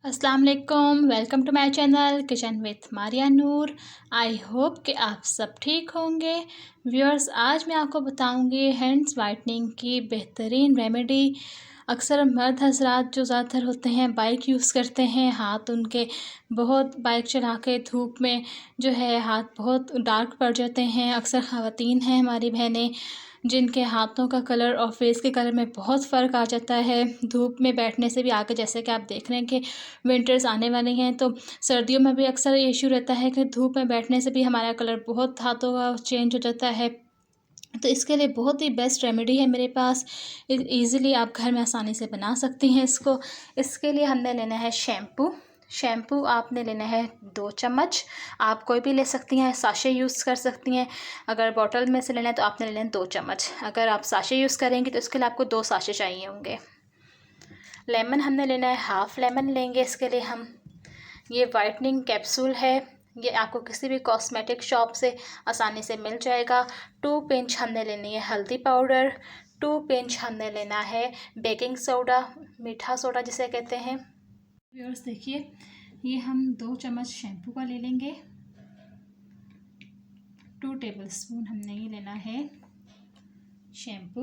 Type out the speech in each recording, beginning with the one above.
अस्सलाम वालेकुम, welcome to my channel kitchen with Maria Noor. I hope कि आप सब ठीक होंगे। व्यूअर्स, आज मैं आपको बताऊंगी हैंड्स वाइटनिंग की बेहतरीन रेमेडी। अक्सर मर्द हजरात जो ज़्यादातर होते हैं बाइक यूज़ करते हैं, हाथ उनके बहुत बाइक चला के धूप में जो है हाथ बहुत डार्क पड़ जाते हैं। अक्सर ख़वातीन हैं हमारी बहनें जिनके हाथों का कलर और फेस के कलर में बहुत फ़र्क आ जाता है धूप में बैठने से भी आगे। जैसे कि आप देख रहे हैं कि विंटर्स आने वाले हैं, तो सर्दियों में भी अक्सर ये इशू रहता है कि धूप में बैठने से भी हमारा कलर बहुत हाथों का चेंज हो जाता है। तो इसके लिए बहुत ही बेस्ट रेमेडी है मेरे पास। ईज़िली आप घर में आसानी से बना सकती हैं इसको। इसके लिए हमने लेना है शैम्पू आपने लेना है 2 चम्मच। आप कोई भी ले सकती हैं, साशे यूज़ कर सकती हैं। अगर बॉटल में से लेना है तो आपने लेना है 2 चम्मच। अगर आप साशे यूज़ करेंगी तो इसके लिए आपको 2 साशे चाहिए होंगे। लेमन हमने लेना है, हाफ़ लेमन लेंगे इसके लिए हम। ये वाइटनिंग कैप्सूल है, ये आपको किसी भी कॉस्मेटिक शॉप से आसानी से मिल जाएगा। 2 पिंच हमने लेनी है हल्दी पाउडर। 2 पिंच हमने लेना है बेकिंग सोडा, मीठा सोडा जिसे कहते हैं। व्यूअर्स देखिए, ये हम 2 चम्मच शैम्पू का ले लेंगे। 2 टेबलस्पून हमने ये लेना है शैम्पू।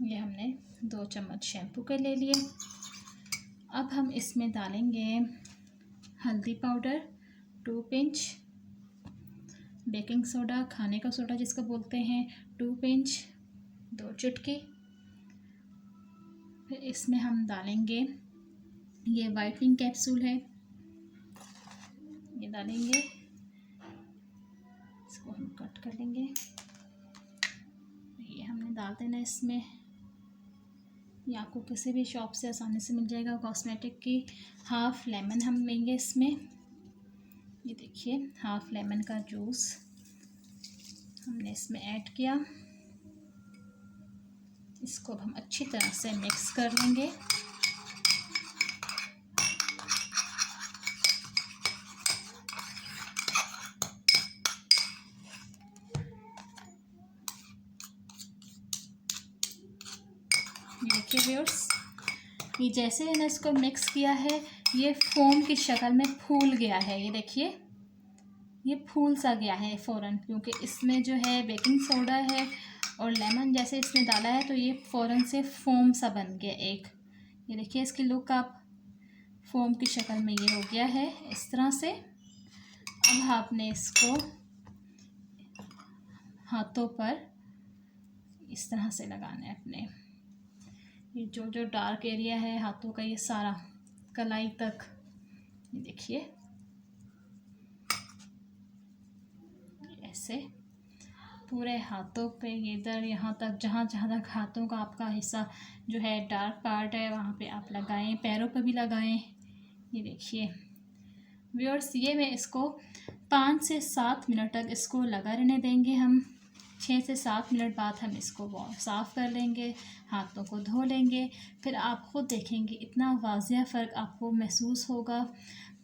ये हमने 2 चम्मच शैम्पू के ले लिए। अब हम इसमें डालेंगे हल्दी पाउडर 2 पिंच, बेकिंग सोडा खाने का सोडा जिसको बोलते हैं 2 पिंच, 2 चुटकी। फिर इसमें हम डालेंगे ये वाइटनिंग कैप्सूल है, ये डालेंगे। इसको हम कट कर लेंगे। ये हमने डाल देना इसमें। ये आपको किसी भी शॉप से आसानी से मिल जाएगा कॉस्मेटिक की। हाफ़ लेमन हम लेंगे इसमें। ये देखिए, हाफ़ लेमन का जूस हमने इसमें ऐड किया। इसको हम अच्छी तरह से मिक्स कर लेंगे। ये देखिए व्यूअर्स, ये जैसे मैंने इसको मिक्स किया है ये फोम की शक्ल में फूल गया है। ये देखिए, ये फूल सा गया है फ़ौरन, क्योंकि इसमें जो है बेकिंग सोडा है और लेमन जैसे इसमें डाला है तो ये फ़ौरन से फोम सा बन गया एक। ये देखिए, इसकी लुक आप फोम की शक्ल में ये हो गया है इस तरह से। अब आपने इसको हाथों पर इस तरह से लगाना है अपने। ये जो जो डार्क एरिया है हाथों का, ये सारा कलाई तक। ये देखिए, ऐसे पूरे हाथों पे ये इधर यहाँ तक, जहाँ जहाँ तक हाथों का आपका हिस्सा जो है डार्क पार्ट है वहाँ पे आप लगाएं। पैरों पे भी लगाएं। ये देखिए व्यूअर्स, ये मैं इसको 5 से 7 मिनट तक इसको लगा रहने देंगे हम। 6 से 7 मिनट बाद हम इसको साफ़ कर लेंगे, हाथों को धो लेंगे। फिर आप खुद देखेंगे इतना वाज़िया फ़र्क आपको महसूस होगा।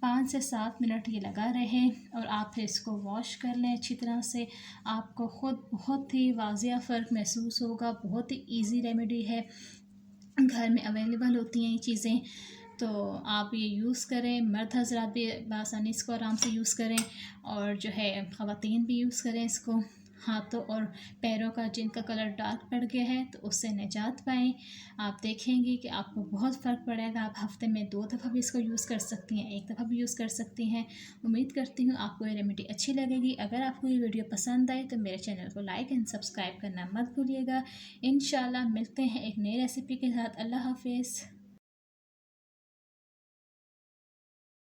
5 से 7 मिनट ये लगा रहे और आप फिर इसको वॉश कर लें अच्छी तरह से। आपको ख़ुद बहुत ही वाज़िया फ़र्क महसूस होगा। बहुत ही ईजी रेमेडी है, घर में अवेलेबल होती हैं ये चीज़ें, तो आप ये यूज़ करें। मर्द हज़रात भी आसानी इसको आराम से यूज़ करें और जो है ख़वातीन भी यूज़ करें इसको। हाथों और पैरों का जिनका कलर डार्क पड़ गया है तो उससे निजात पाएँ। आप देखेंगी कि आपको बहुत फ़र्क पड़ेगा। आप हफ़्ते में 2 दफ़ा भी इसको यूज़ कर सकती हैं, 1 दफ़ा भी यूज़ कर सकती हैं। उम्मीद करती हूँ आपको ये रेमेडी अच्छी लगेगी। अगर आपको ये वीडियो पसंद आए तो मेरे चैनल को लाइक एंड सब्सक्राइब करना मत भूलिएगा। इंशाल्लाह मिलते हैं एक नई रेसिपी के साथ। अल्लाह हाफ़िज़।